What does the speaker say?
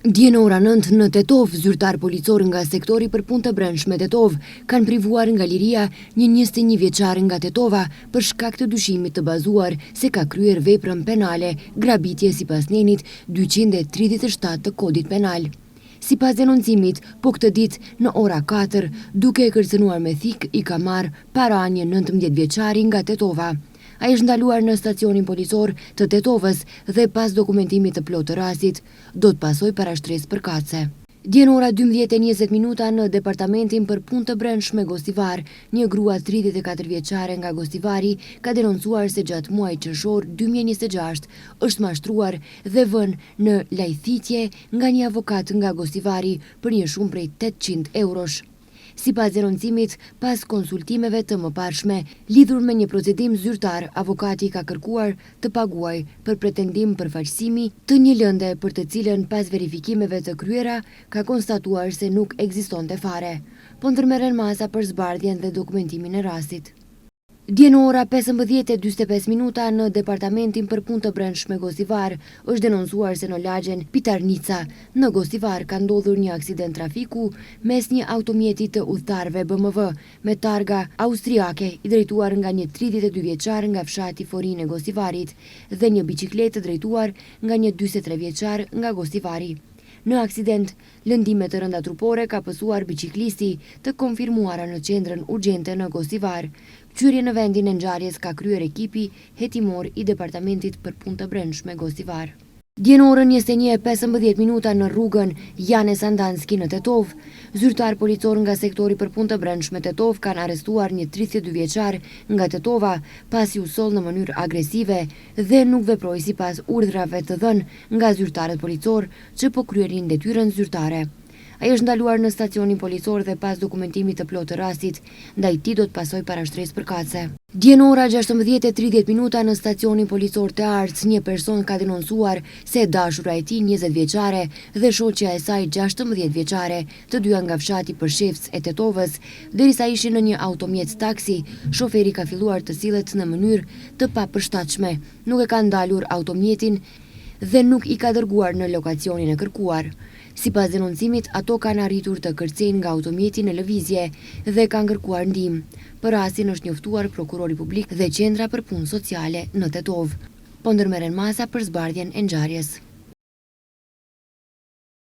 Dje në ora 9 në Tetov, zyrtar policor nga sektori për punë të brendshme Tetov kanë privuar nga liria një 21 vjeçar nga Tetova për shkak të dyshimit të bazuar se ka kryer veprën penale grabitje sipas nenit 237 të kodit penal. Sipas denoncimit, po këtë ditë në ora 4, duke e kërcënuar me thik, i ka marrë para një 19 vjeçari nga Tetova. Ai është ndaluar në stacionin policor të Tetovës dhe pas dokumentimit të plotë të rastit, do të pasojë parashtresë përkatëse. Dje në ora 12:20 në departamentin për punë të brendshme Gostivar, një grua 34 vjeçare nga Gostivari ka denoncuar se gjatë muajit qershor 2026 është mashtruar dhe vënë në lajthitje nga një avokat nga Gostivari për një shumë prej 800 eurosh. Sipas denoncimit, pas konsultimeve të mëparshme, lidhur me një procedim zyrtar, avokati ka kërkuar të paguaj për pretendim përfaqësimi të një lënde për të cilën pas verifikimeve të kryera ka konstatuar se nuk ekzistonte fare, po ndërmerren masa për zbardhjen dhe dokumentimin e rastit. Dje në ora 15:45 në departamentin për punë të brendshme Gostivar është denoncuar se në lagjen Pitarnica në Gostivar ka ndodhur një aksident trafiku mes një automjeti të udhëtarëve BMW me targa austriake i drejtuar nga një 32 vjeçar nga fshati Forin e Gostivarit dhe një biçikletë drejtuar nga një 43 vjeçar nga Gostivari. Në aksident, lëndime të rënda trupore ka pësuar biçiklisti të konfirmuara në qendrën urgjente në Gostivar. Qyrje në vendin e ngjarjes ka kryer ekipi hetimor i departamentit për punë të brendshme Gostivar. Dje në orën 21:15 në rrugën Jane Sandanski në Tetov, zyrtar policor nga sektori për punë të brendshme Tetov kanë arrestuar një 32 vjeçar nga Tetova pasi u soll në mënyrë agresive dhe nuk veproi sipas urdhrave të dhënë nga zyrtarët policor që po kryenin detyrën zyrtare. Ai është ndaluar në stacionin policor dhe pas dokumentimit të plotë të rastit, ndaj tij do të pasojë parashtresë përkatëse. Dje në ora 16:30 në stacionin policor të Arc, një person ka denoncuar se dashura e tij 20 vjeçare dhe shoqja e saj 16 vjeçare, të dyja nga fshati Përshevc e Tetovës, derisa ishin në një automjet taksi, shoferi ka filluar të sillet në mënyrë të papërshtatshme, nuk e ka ndalur automjetin dhe nuk i ka dërguar në lokacionin e kërkuar. Sipas denoncimit, ato kanë arritur të kërcejnë nga automjeti në lëvizje dhe kanë kërkuar ndihmë. Për rastin është njoftuar prokurori publik dhe qendra për punë sociale në Tetov, po ndërmerren masa për zbardhjen e ngjarjes.